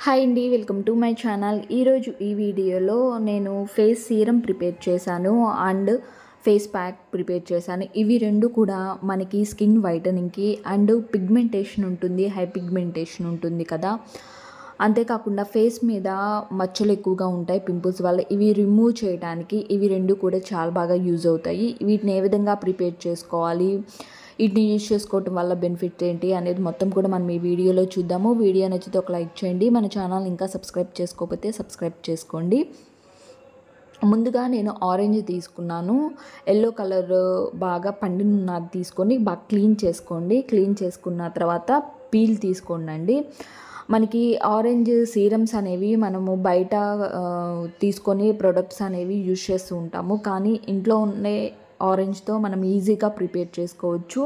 Hi అండి, welcome to my channel. ఈరోజు ఈ వీడియోలో నేను ఫేస్ సీరం ప్రిపేర్ చేశాను అండ్ ఫేస్ ప్యాక్ ప్రిపేర్ చేశాను. ఇవి రెండు కూడా మనకి స్కిన్ వైటనింగ్కి అండ్ పిగ్మెంటేషన్ ఉంటుంది, హై పిగ్మెంటేషన్ ఉంటుంది కదా. అంతేకాకుండా ఫేస్ మీద మచ్చలు ఎక్కువగా ఉంటాయి పింపుల్స్ వల్ల. ఇవి రిమూవ్ చేయడానికి ఇవి రెండు కూడా చాలా బాగా యూజ్ అవుతాయి. వీటిని ఏ విధంగా ప్రిపేర్ చేసుకోవాలి, వీటిని యూజ్ చేసుకోవటం వల్ల బెనిఫిట్ ఏంటి అనేది మొత్తం కూడా మనం ఈ వీడియోలో చూద్దాము. వీడియో నచ్చితే ఒక లైక్ చేయండి. మన ఛానల్ ఇంకా సబ్స్క్రైబ్ చేసుకోకపోతే సబ్స్క్రైబ్ చేసుకోండి. ముందుగా నేను ఆరెంజ్ తీసుకున్నాను. ఎల్లో కలర్ బాగా పండినది తీసుకొని బాగా క్లీన్ చేసుకోండి. క్లీన్ చేసుకున్న తర్వాత పీల్ తీసుకోండి. మనకి ఆరెంజ్ సీరమ్స్ అనేవి మనము బయట తీసుకొని ప్రొడక్ట్స్ అనేవి యూజ్ చేస్తూ ఉంటాము, కానీ ఇంట్లో ఉండే ఆరెంజ్తో మనం ఈజీగా ప్రిపేర్ చేసుకోవచ్చు.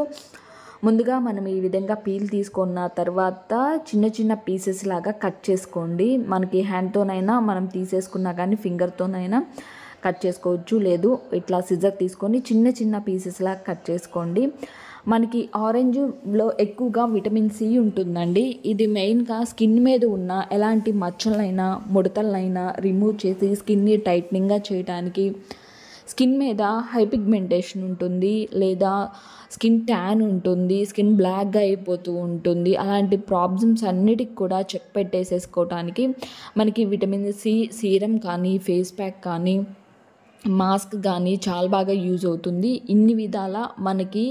ముందుగా మనం ఈ విధంగా పీల్ తీసుకున్న తర్వాత చిన్న చిన్న పీసెస్ లాగా కట్ చేసుకోండి. మనకి హ్యాండ్తోనైనా మనం తీసేసుకున్నా కానీ ఫింగర్తోనైనా కట్ చేసుకోవచ్చు, లేదు ఇట్లా సిజర్ తీసుకొని చిన్న చిన్న పీసెస్ లాగా కట్ చేసుకోండి. మనకి ఆరెంజ్లో ఎక్కువగా విటమిన్ సి ఉంటుందండి. ఇది మెయిన్గా స్కిన్ మీద ఉన్న ఎలాంటి మచ్చలైనా ముడతలైనా రిమూవ్ చేసి స్కిన్ని టైట్నింగ్గా చేయడానికి, స్కిన్ మీద హై పిగ్మెంటేషన్ ఉంటుంది, లేదా స్కిన్ ట్యాన్ ఉంటుంది, స్కిన్ బ్లాక్గా అయిపోతూ ఉంటుంది, అలాంటి ప్రాబ్లమ్స్ అన్నిటికి కూడా చెక్ పెట్టేసేసుకోవటానికి మనకి విటమిన్ సి సీరం కానీ ఫేస్ ప్యాక్ కానీ మాస్క్ కానీ చాలా బాగా యూజ్ అవుతుంది. ఇన్ని విధాల మనకి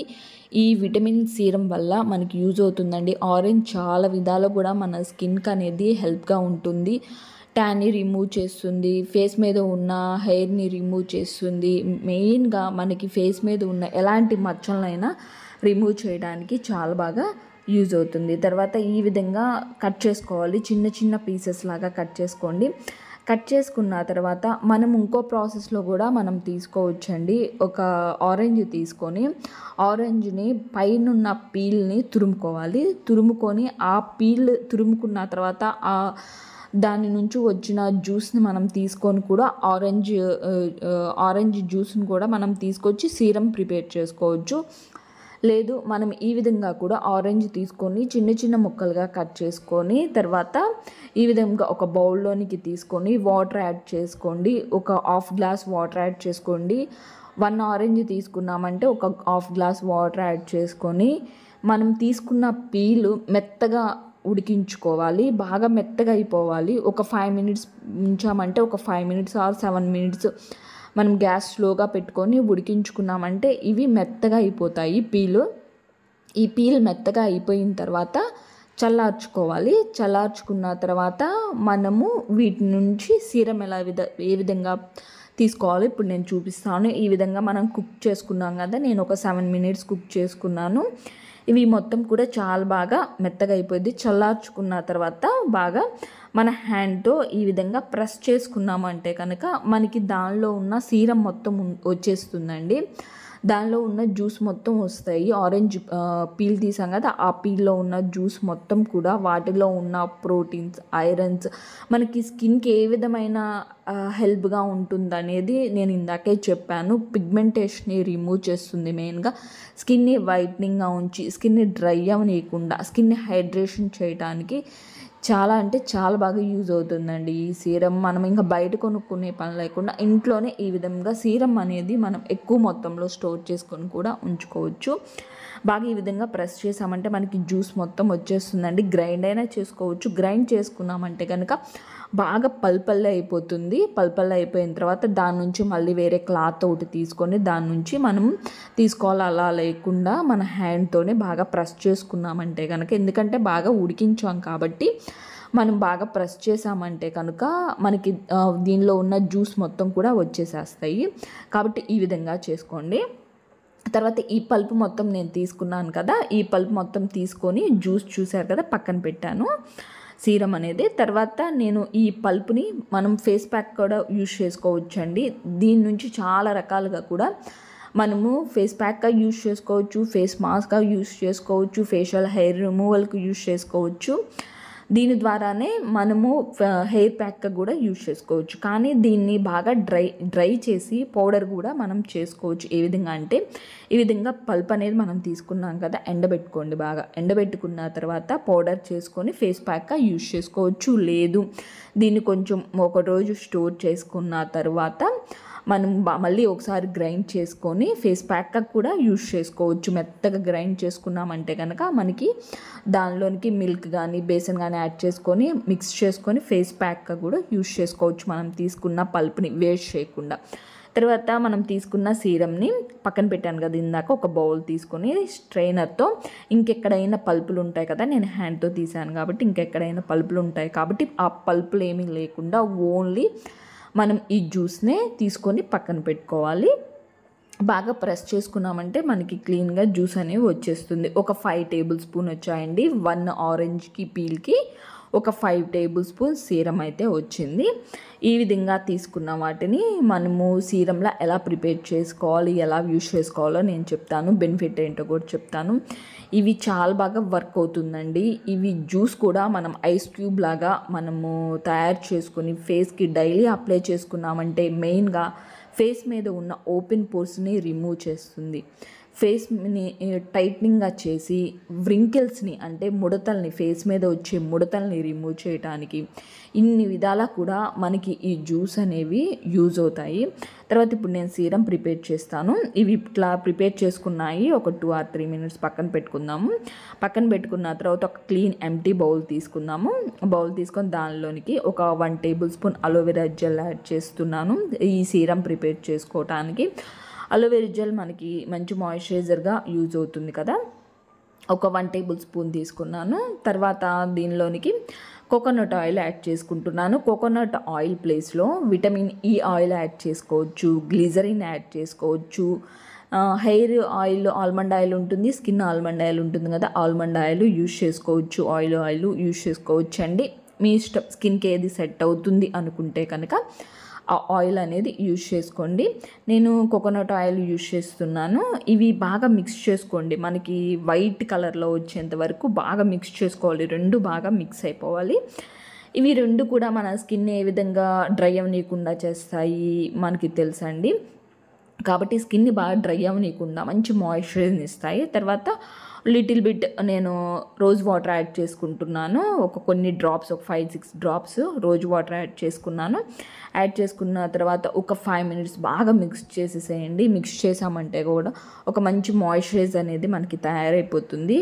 ఈ విటమిన్ సీరం వల్ల మనకి యూజ్ అవుతుందండి. ఆరెంజ్ చాలా విధాలు కూడా మన స్కిన్కి అనేది హెల్ప్గా ఉంటుంది. ట్యాన్ని రిమూవ్ చేస్తుంది, ఫేస్ మీద ఉన్న హెయిర్ని రిమూవ్ చేస్తుంది. మెయిన్గా మనకి ఫేస్ మీద ఉన్న ఎలాంటి మచ్చలైనా రిమూవ్ చేయడానికి చాలా బాగా యూజ్ అవుతుంది. తర్వాత ఈ విధంగా కట్ చేసుకోవాలి, చిన్న చిన్న పీసెస్ లాగా కట్ చేసుకోండి. కట్ చేసుకున్న తర్వాత మనం ఇంకో ప్రాసెస్లో కూడా మనం తీసుకోవచ్చండి. ఒక ఆరెంజ్ తీసుకొని ఆరెంజ్ని పైనున్న పీల్ని తురుముకొని ఆ పీల్ తురుముకున్న తర్వాత దాని నుంచి వచ్చిన జ్యూస్ని మనం తీసుకొని కూడా ఆరెంజ్ జ్యూస్ని కూడా మనం తీసుకొచ్చి సీరం ప్రిపేర్ చేసుకోవచ్చు. లేదు మనం ఈ విధంగా కూడా ఆరెంజ్ తీసుకొని చిన్న చిన్న ముక్కలుగా కట్ చేసుకొని తర్వాత ఈ విధంగా ఒక బౌల్లోనికి తీసుకొని వాటర్ యాడ్ చేసుకోండి. ఒక హాఫ్ గ్లాస్ వాటర్ యాడ్ చేసుకోండి. 1 ఆరెంజ్ తీసుకున్నామంటే ఒక హాఫ్ గ్లాస్ వాటర్ యాడ్ చేసుకొని మనం తీసుకున్న పీలు మెత్తగా ఉడికించుకోవాలి, బాగా మెత్తగా అయిపోవాలి. ఒక 5 మినిట్స్ ఉంచామంటే ఒక 5 మినిట్స్ ఆర్ 7 మినిట్స్ మనం గ్యాస్ స్లోగా పెట్టుకొని ఉడికించుకున్నామంటే ఇవి మెత్తగా అయిపోతాయి పీలు. ఈ పీల్ మెత్తగా అయిపోయిన తర్వాత చల్లార్చుకోవాలి. చల్లార్చుకున్న తర్వాత మనము వీటి నుంచి సీరం ఏ విధంగా తీసుకోవాలి ఇప్పుడు నేను చూపిస్తాను. ఈ విధంగా మనం కుక్ చేసుకున్నాం కదా, నేను ఒక 7 మినిట్స్ కుక్ చేసుకున్నాను. ఇవి మొత్తం కూడా చాలా బాగా మెత్తగా అయిపోయింది. చల్లార్చుకున్న తర్వాత బాగా మన హ్యాండ్తో ఈ విధంగా ప్రెస్ చేసుకున్నామంటే కనుక మనకి దానిలో ఉన్న సీరం మొత్తం వచ్చేస్తుందండి. దానిలో ఉన్న జ్యూస్ మొత్తం వస్తాయి. ఆరెంజ్ పీల్ తీసాం కదా, ఆ పీల్లో ఉన్న జ్యూస్ మొత్తం కూడా వాటిలో ఉన్న ప్రోటీన్స్, ఐరన్స్ మనకి స్కిన్కి ఏ విధమైన హెల్ప్గా ఉంటుందనేది నేను ఇందాకే చెప్పాను. పిగ్మెంటేషన్ని రిమూవ్ చేస్తుంది, మెయిన్గా స్కిన్ని వైట్నింగ్గా ఉంచి స్కిన్ని డ్రై అవ్వనీయకుండా స్కిన్ని హైడ్రేషన్ చేయడానికి చాలా అంటే చాలా బాగా యూజ్ అవుతుందండి ఈ సీరం. మనం ఇంకా బయట కొనుక్కునే పని లేకుండా ఇంట్లోనే ఈ విధంగా సీరం అనేది మనం ఎక్కువ మొత్తంలో స్టోర్ చేసుకొని కూడా ఉంచుకోవచ్చు. బాగా ఈ విధంగా ప్రెస్ చేసామంటే మనకి జ్యూస్ మొత్తం వచ్చేస్తుందండి. గ్రైండ్ అయినా చేసుకోవచ్చు. గ్రైండ్ చేసుకున్నామంటే కనుక బాగా పల్పల్లే అయిపోతుంది. పల్పల్లే అయిపోయిన తర్వాత దాని నుంచి మళ్ళీ వేరే క్లాత్ ఒకటి తీసుకొని దాని నుంచి మనం తీసుకోవాలి. అలా లేకుండా మన హ్యాండ్తోనే బాగా ప్రెస్ చేసుకున్నామంటే కనుక, ఎందుకంటే బాగా ఉడికించాం కాబట్టి మనం బాగా ప్రెస్ చేసామంటే కనుక మనకి దీనిలో ఉన్న జ్యూస్ మొత్తం కూడా వచ్చేసేస్తాయి. కాబట్టి ఈ విధంగా చేసుకోండి. తర్వాత ఈ పల్పు మొత్తం నేను తీసుకున్నాను కదా, ఈ పల్పు మొత్తం తీసుకొని జ్యూస్ చూసారు కదా పక్కన పెట్టాను సీరం అనేది. తర్వాత నేను ఈ పల్పుని మనం ఫేస్ ప్యాక్ కూడా యూజ్ చేసుకోవచ్చండి. దీని నుంచి చాలా రకాలుగా కూడా మనము ఫేస్ ప్యాక్గా యూజ్ చేసుకోవచ్చు, ఫేస్ మాస్క్గా యూజ్ చేసుకోవచ్చు, ఫేషియల్ హెయిర్ రిమూవల్కి యూజ్ చేసుకోవచ్చు. దీని ద్వారానే మనము హెయిర్ ప్యాక్గా కూడా యూజ్ చేసుకోవచ్చు. కానీ దీన్ని బాగా డ్రై చేసి పౌడర్ కూడా మనం చేసుకోవచ్చు. ఏ విధంగా అంటే ఈ విధంగా పల్ప్ అనేది మనం తీసుకున్నాం కదా, ఎండబెట్టుకోండి. బాగా ఎండబెట్టుకున్న తర్వాత పౌడర్ చేసుకొని ఫేస్ ప్యాక్గా యూజ్ చేసుకోవచ్చు. లేదు దీన్ని కొంచెం ఒక రోజు స్టోర్ చేసుకున్న తర్వాత మనం మళ్ళీ ఒకసారి గ్రైండ్ చేసుకొని ఫేస్ ప్యాక్గా కూడా యూజ్ చేసుకోవచ్చు. మెత్తగా గ్రైండ్ చేసుకున్నామంటే కనుక మనకి దానిలోనికి మిల్క్ కానీ బేసన్ కానీ యాడ్ చేసుకొని మిక్స్ చేసుకొని ఫేస్ ప్యాక్గా కూడా యూజ్ చేసుకోవచ్చు, మనం తీసుకున్న పల్ప్ని వేస్ట్ చేయకుండా. తర్వాత మనం తీసుకున్న సీరమ్ని పక్కన పెట్టాను కదా ఇందాక, ఒక బౌల్ తీసుకొని స్ట్రైనర్తో ఇంకెక్కడైనా పల్పులు ఉంటాయి కదా, నేను హ్యాండ్తో తీసాను కాబట్టి ఇంకెక్కడైనా పల్పులు ఉంటాయి కాబట్టి ఆ పల్పులు ఏమీ లేకుండా ఓన్లీ మనం ఈ జ్యూస్నే తీసుకొని పక్కన పెట్టుకోవాలి. బాగా ప్రెస్ చేసుకున్నామంటే మనకి క్లీన్గా జ్యూస్ అనేవి వచ్చేస్తుంది. ఒక 5 టేబుల్ స్పూన్ వచ్చాయండి. 1 ఆరెంజ్కి పీల్కి ఒక 5 టేబుల్ స్పూన్ సీరం అయితే వచ్చింది. ఈ విధంగా తీసుకున్న వాటిని మనము సీరంలా ఎలా ప్రిపేర్ చేసుకోవాలి, ఎలా యూజ్ చేసుకోవాలో నేను చెప్తాను. బెనిఫిట్ ఏంటో కూడా చెప్తాను. ఇవి చాలా బాగా వర్క్ అవుతుందండి. ఇవి జ్యూస్ కూడా మనం ఐస్ క్యూబ్ లాగా మనము తయారు చేసుకొని ఫేస్కి డైలీ అప్లై చేసుకున్నామంటే మెయిన్గా ఫేస్ మీద ఉన్న ఓపెన్ పోర్స్ని రిమూవ్ చేస్తుంది. ఫేస్ని టైట్నింగ్గా చేసి వ్రింకిల్స్ని అంటే ముడతల్ని, ఫేస్ మీద వచ్చే ముడతల్ని రిమూవ్ చేయడానికి ఇన్ని విధాలా కూడా మనకి ఈ జ్యూస్ అనేవి యూజ్ అవుతాయి. తర్వాత ఇప్పుడు నేను సీరం ప్రిపేర్ చేస్తాను. ఇవి ఇట్లా ప్రిపేర్ చేసుకున్నాయి. ఒక 2 or 3 minutes పక్కన పెట్టుకుందాము. పక్కన పెట్టుకున్న తర్వాత ఒక క్లీన్ ఎంప్టీ బౌల్ తీసుకుందాము. బౌల్ తీసుకొని దానిలోనికి ఒక 1 table spoon aloe vera gel add చేస్తున్నాను ఈ సీరం ప్రిపేర్ చేసుకోవటానికి. అలోవెరా జెల్ మనకి మంచి మాయిశ్చరైజర్గా యూజ్ అవుతుంది కదా. ఒక 1 టేబుల్ స్పూన్ తీసుకున్నాను. తర్వాత దీనిలోనికి కోకోనట్ ఆయిల్ యాడ్ చేసుకుంటున్నాను. కోకోనట్ ఆయిల్ ప్లేస్లో విటమిన్ ఈ ఆయిల్ యాడ్ చేసుకోవచ్చు, గ్లిజరిన్ యాడ్ చేసుకోవచ్చు. హెయిర్ ఆయిల్ ఆల్మండ్ ఆయిల్ ఉంటుంది, స్కిన్ ఆల్మండ్ ఆయిల్ ఉంటుంది కదా, ఆల్మండ్ ఆయిల్ యూజ్ చేసుకోవచ్చు, ఆయిల్ యూజ్ చేసుకోవచ్చు అండి. మీ ఇష్టం, స్కిన్కి ఏది సెట్ అవుతుంది అనుకుంటే కనుక ఆ ఆయిల్ అనేది యూజ్ చేసుకోండి. నేను కోకోనట్ ఆయిల్ యూజ్ చేస్తున్నాను. ఇవి బాగా మిక్స్ చేసుకోండి. మనకి వైట్ కలర్లో వచ్చేంత వరకు బాగా మిక్స్ చేసుకోవాలి. రెండు బాగా మిక్స్ అయిపోవాలి. ఇవి రెండు కూడా మన స్కిన్ ఏ విధంగా డ్రై అవ్వనీయకుండా చేస్తాయి మనకి తెలుసండి. కాబట్టి స్కిన్ని బాగా డ్రై అవ్వనీయకుండా మంచి మాయిశ్చరైజర్ని ఇస్తాయి. తర్వాత లిటిల్ బిట్ నేను రోజ్ వాటర్ యాడ్ చేసుకుంటున్నాను. కొన్ని డ్రాప్స్, ఒక 5-6 డ్రాప్స్ రోజ్ వాటర్ యాడ్ చేసుకున్నాను. యాడ్ చేసుకున్న తర్వాత ఒక 5 minutes బాగా మిక్స్ చేసేసేయండి. మిక్స్ చేసామంటే కూడా ఒక మంచి మాయిశ్చరైజర్ అనేది మనకి తయారైపోతుంది.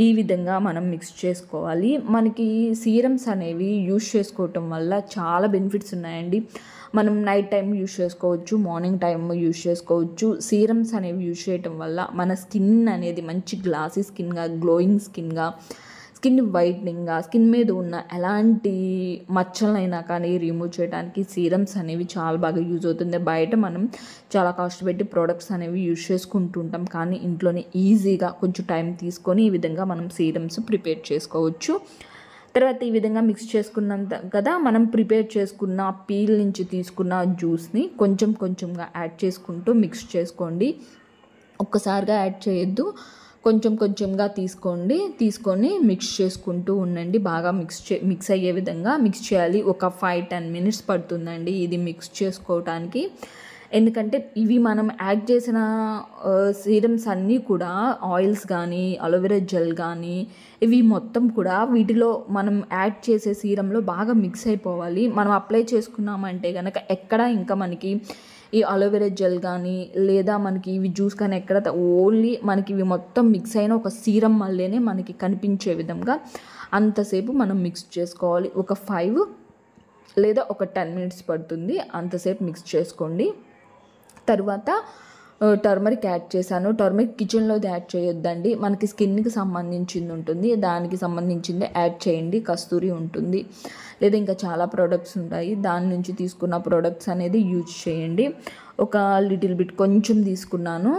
ఈ విధంగా మనం మిక్స్ చేసుకోవాలి. మనకి సీరమ్స్ అనేవి యూజ్ చేసుకోవటం వల్ల చాలా బెనిఫిట్స్ ఉన్నాయండి. మనం నైట్ టైం యూజ్ చేసుకోవచ్చు, మార్నింగ్ టైం యూజ్ చేసుకోవచ్చు. సీరమ్స్ అనేవి యూజ్ చేయటం వల్ల మన స్కిన్ అనేది మంచి గ్లాసీ స్కిన్గా, గ్లోయింగ్ స్కిన్గా, స్కిన్ వైట్నింగ్గా, స్కిన్ మీద ఉన్న ఎలాంటి మచ్చలైనా కానీ రిమూవ్ చేయడానికి సీరమ్స్ అనేవి చాలా బాగా యూజ్ అవుతుంది. బయట మనం చాలా కాస్ట్ పెట్టి ప్రోడక్ట్స్ అనేవి యూజ్ చేసుకుంటుంటాం, కానీ ఇంట్లోనే ఈజీగా కొంచెం టైం తీసుకొని ఈ విధంగా మనం సీరమ్స్ ప్రిపేర్ చేసుకోవచ్చు. తర్వాత ఈ విధంగా మిక్స్ చేసుకున్నాం కదా, మనం ప్రిపేర్ చేసుకున్న పీల్ నుంచి తీసుకున్న జ్యూస్ని కొంచెం కొంచెంగా యాడ్ చేసుకుంటూ మిక్స్ చేసుకోండి. ఒక్కసారిగా యాడ్ చేయొద్దు, కొంచెం కొంచెంగా తీసుకొని మిక్స్ చేసుకుంటూ ఉండండి. బాగా మిక్స్ అయ్యే విధంగా మిక్స్ చేయాలి. ఒక 5-10 minutes పడుతుందండి ఇది మిక్స్ చేసుకోవటానికి. ఎందుకంటే ఇవి మనం యాడ్ చేసిన సీరమ్స్ అన్నీ కూడా ఆయిల్స్ కానీ, అలోవెరా జెల్ కానీ, ఇవి మొత్తం కూడా వీటిలో మనం యాడ్ చేసే సీరంలో బాగా మిక్స్ అయిపోవాలి. మనం అప్లై చేసుకున్నామంటే కనుక ఎక్కడ ఇంకా మనకి ఈ అలోవెరా జెల్ కానీ లేదా మనకి ఇవి జ్యూస్ కానీ ఎక్కడ ఓన్లీ మనకి ఇవి మొత్తం మిక్స్ అయిన ఒక సీరం మళ్ళీనే మనకి కనిపించే విధంగా అంతసేపు మనం మిక్స్ చేసుకోవాలి. ఒక 5 లేదా ఒక 10 minutes పడుతుంది, అంతసేపు మిక్స్ చేసుకోండి. తర్వాత టర్మరిక్ యాడ్ చేశాను. టర్మరిక్ కిచెన్లోది యాడ్ చేయొద్దండి, మనకి స్కిన్కి సంబంధించింది ఉంటుంది, దానికి సంబంధించింది యాడ్ చేయండి. కస్తూరి ఉంటుంది లేదా ఇంకా చాలా ప్రోడక్ట్స్ ఉంటాయి, దాని నుంచి తీసుకున్న ప్రోడక్ట్స్ అనేది యూజ్ చేయండి. ఒక లిటిల్ బిట్ కొంచెం తీసుకున్నాను,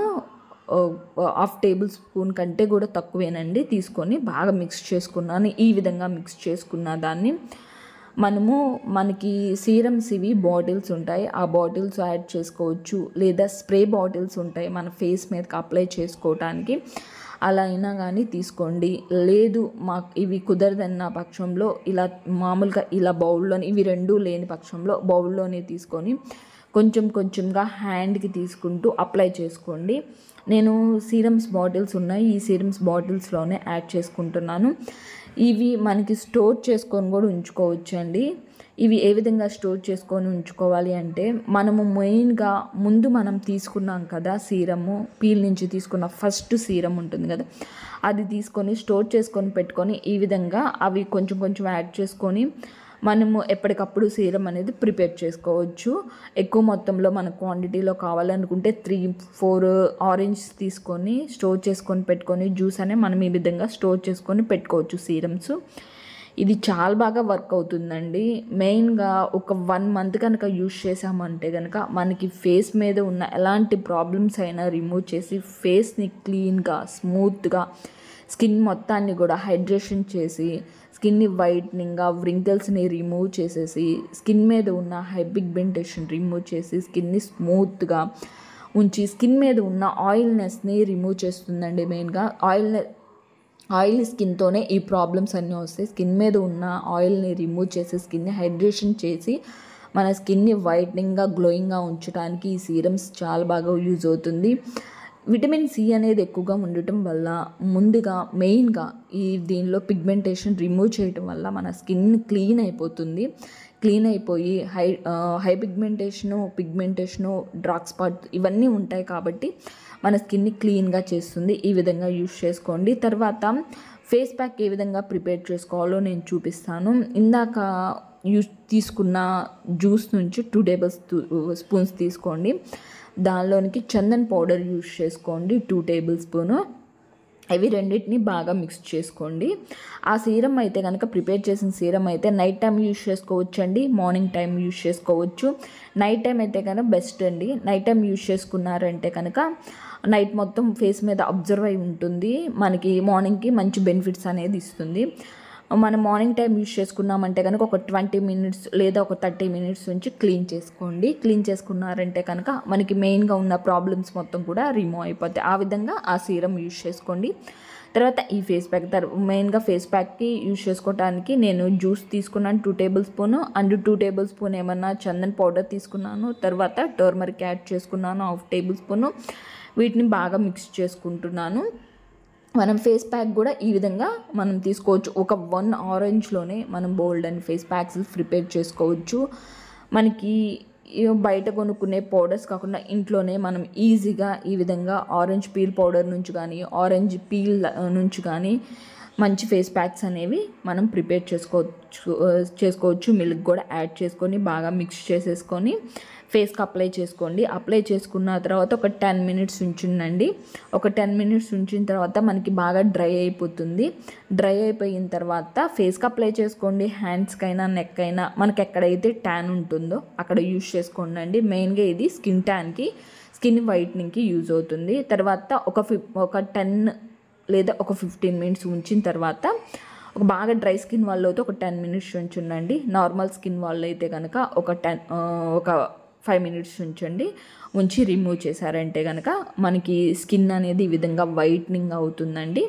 1/2 టేబుల్ స్పూన్ కంటే కూడా తక్కువేనండి తీసుకొని బాగా మిక్స్ చేసుకున్నాను. ఈ విధంగా మిక్స్ చేసుకున్న దాన్ని మనకి సీరమ్స్ ఇవి బాటిల్స్ ఉంటాయి, ఆ బాటిల్స్ యాడ్ చేసుకోవచ్చు. లేదా స్ప్రే బాటిల్స్ ఉంటాయి మన ఫేస్ మీదకి అప్లై చేసుకోవటానికి, అలా అయినా కానీ తీసుకోండి. లేదు మాకు ఇవి కుదరదన్న పక్షంలో ఇలా మామూలుగా ఇలా బౌల్లోని, ఇవి రెండు లేని పక్షంలో బౌల్లోనే తీసుకొని కొంచెం కొంచెంగా హ్యాండ్కి తీసుకుంటూ అప్లై చేసుకోండి. నేను సీరమ్స్ బాటిల్స్ ఉన్నాయి, ఈ సీరమ్స్ బాటిల్స్లోనే యాడ్ చేసుకుంటున్నాను. ఇవి మనకి స్టోర్ చేసుకొని కూడా ఉంచుకోవచ్చు అండి. ఇవి ఏ విధంగా స్టోర్ చేసుకొని ఉంచుకోవాలి అంటే, మనము మెయిన్గా ముందు మనం తీసుకున్నాం కదా సీరము, పీల్ నుంచి తీసుకున్న ఫస్ట్ సీరం ఉంటుంది కదా, అది తీసుకొని స్టోర్ చేసుకొని పెట్టుకొని ఈ విధంగా అవి కొంచెం కొంచెం యాడ్ చేసుకొని మనము ఎప్పటికప్పుడు సీరం అనేది ప్రిపేర్ చేసుకోవచ్చు. ఎక్కువ మొత్తంలో మన క్వాంటిటీలో కావాలనుకుంటే 3-4 ఆరెంజ్ తీసుకొని స్టోర్ చేసుకొని పెట్టుకొని జ్యూస్ అనే మనం ఈ విధంగా స్టోర్ చేసుకొని పెట్టుకోవచ్చు సీరమ్స్. ఇది చాలా బాగా వర్క్ అవుతుందండి. మెయిన్గా ఒక 1 మంత్ కనుక యూజ్ చేసామంటే కనుక మనకి ఫేస్ మీద ఉన్న ఎలాంటి ప్రాబ్లమ్స్ అయినా రిమూవ్ చేసి ఫేస్ని క్లీన్గా స్మూత్గా స్కిన్ మొత్తాన్ని కూడా హైడ్రేషన్ చేసి స్కిన్ని వైట్నింగ్గా వ్రింకిల్స్ని రిమూవ్ చేసేసి స్కిన్ మీద ఉన్న హైపిగ్మెంటేషన్ రిమూవ్ చేసి స్కిన్ని స్మూత్గా ఉంచి స్కిన్ మీద ఉన్న ఆయిల్నెస్ని రిమూవ్ చేస్తుందండి. మెయిన్గా ఆయిల్ స్కిన్తోనే ఈ ప్రాబ్లమ్స్ అన్నీ వస్తాయి. స్కిన్ మీద ఉన్న ఆయిల్ని రిమూవ్ చేసి స్కిన్ని హైడ్రేషన్ చేసి మన స్కిన్ని వైట్నింగ్గా గ్లోయింగ్గా ఉంచడానికి ఈ సీరమ్స్ చాలా బాగా యూజ్ అవుతుంది. విటమిన్ సి అనేది ఎక్కువగా ఉండటం వల్ల ముందుగా మెయిన్గా దీనిలో పిగ్మెంటేషన్ రిమూవ్ చేయటం వల్ల మన స్కిన్ క్లీన్ అయిపోతుంది. క్లీన్ అయిపోయి హై పిగ్మెంటేషను డార్క్ స్పాట్ ఇవన్నీ ఉంటాయి కాబట్టి మన స్కిన్ని క్లీన్గా చేస్తుంది. ఈ విధంగా యూజ్ చేసుకోండి. తర్వాత ఫేస్ ప్యాక్ ఏ విధంగా ప్రిపేర్ చేసుకోవాలో నేను చూపిస్తాను. ఇందాక తీసుకున్న జ్యూస్ నుంచి 2 టేబుల్ స్పూన్స్ తీసుకోండి. దానిలోనికి చందన్ పౌడర్ యూజ్ చేసుకోండి 2 టేబుల్ స్పూను. ఇవి రెండింటిని బాగా మిక్స్ చేసుకోండి. ఆ సీరం అయితే కనుక ప్రిపేర్ చేసిన సీరం అయితే నైట్ టైం యూజ్ చేసుకోవచ్చు అండి, మార్నింగ్ టైం యూజ్ చేసుకోవచ్చు. నైట్ టైం అయితే కనుక బెస్ట్ అండి. నైట్ టైం యూజ్ చేసుకున్నారంటే కనుక నైట్ మొత్తం ఫేస్ మీద అబ్జర్వ్ అయి ఉంటుంది. మనకి మార్నింగ్కి మంచి బెనిఫిట్స్ అనేది ఇస్తుంది. మనం మార్నింగ్ టైం యూజ్ చేసుకున్నామంటే కనుక ఒక 20 మినిట్స్ లేదా ఒక 30 మినిట్స్ నుంచి క్లీన్ చేసుకోండి. క్లీన్ చేసుకున్నారంటే కనుక మనకి మెయిన్గా ఉన్న ప్రాబ్లమ్స్ మొత్తం కూడా రిమూవ్ అయిపోతాయి. ఆ విధంగా ఆ సీరం యూజ్ చేసుకోండి. తర్వాత ఈ ఫేస్ ప్యాక్ మెయిన్గా ఫేస్ ప్యాక్కి యూజ్ చేసుకోవడానికి నేను జ్యూస్ తీసుకున్నాను 2 table spoon and 2 table spoon ఏమన్నా చందన్ పౌడర్ తీసుకున్నాను. తర్వాత టర్మరిక్ యాడ్ చేసుకున్నాను 1/2 టేబుల్ స్పూన్. వీటిని బాగా మిక్స్ చేసుకుంటున్నాను. మనం ఫేస్ ప్యాక్ కూడా ఈ విధంగా మనం తీసుకోవచ్చు. ఒక 1 ఆరెంజ్లోనే మనం బోల్డ్ అండ్ ఫేస్ ప్యాక్స్ ప్రిపేర్ చేసుకోవచ్చు. మనకి బయట కొనుక్కునే పౌడర్స్ కాకుండా ఇంట్లోనే మనం ఈజీగా ఈ విధంగా ఆరెంజ్ పీల్ పౌడర్ నుంచి కానీ ఆరెంజ్ పీల్ నుంచి కానీ మంచి ఫేస్ ప్యాక్స్ అనేవి మనం ప్రిపేర్ చేసుకోవచ్చు. మిల్క్ కూడా యాడ్ చేసుకొని బాగా మిక్స్ చేసేసుకొని ఫేస్కి అప్లై చేసుకోండి. అప్లై చేసుకున్న తర్వాత ఒక 10 మినిట్స్ ఉంచుండండి. ఒక 10 మినిట్స్ ఉంచిన తర్వాత మనకి బాగా డ్రై అయిపోతుంది. డ్రై అయిపోయిన తర్వాత ఫేస్కి అప్లై చేసుకోండి. హ్యాండ్స్కైనా నెక్ అయినా మనకి ఎక్కడైతే ట్యాన్ ఉంటుందో అక్కడ యూజ్ చేసుకోండి. మెయిన్గా ఇది స్కిన్ ట్యాన్కి స్కిన్ వైట్నింగ్కి యూజ్ అవుతుంది. తర్వాత ఒక 10 లేదా ఒక 15 మినిట్స్ ఉంచిన తర్వాత ఒక బాగా డ్రై స్కిన్ వాళ్ళు అయితే ఒక 10 మినిట్స్ ఉంచండి. నార్మల్ స్కిన్ వాళ్ళు అయితే కనుక ఒక 5 మినిట్స్ ఉంచి రిమూవ్ చేశారంటే కనుక మనకి స్కిన్ అనేది ఈ విధంగా వైట్నింగ్ అవుతుందండి.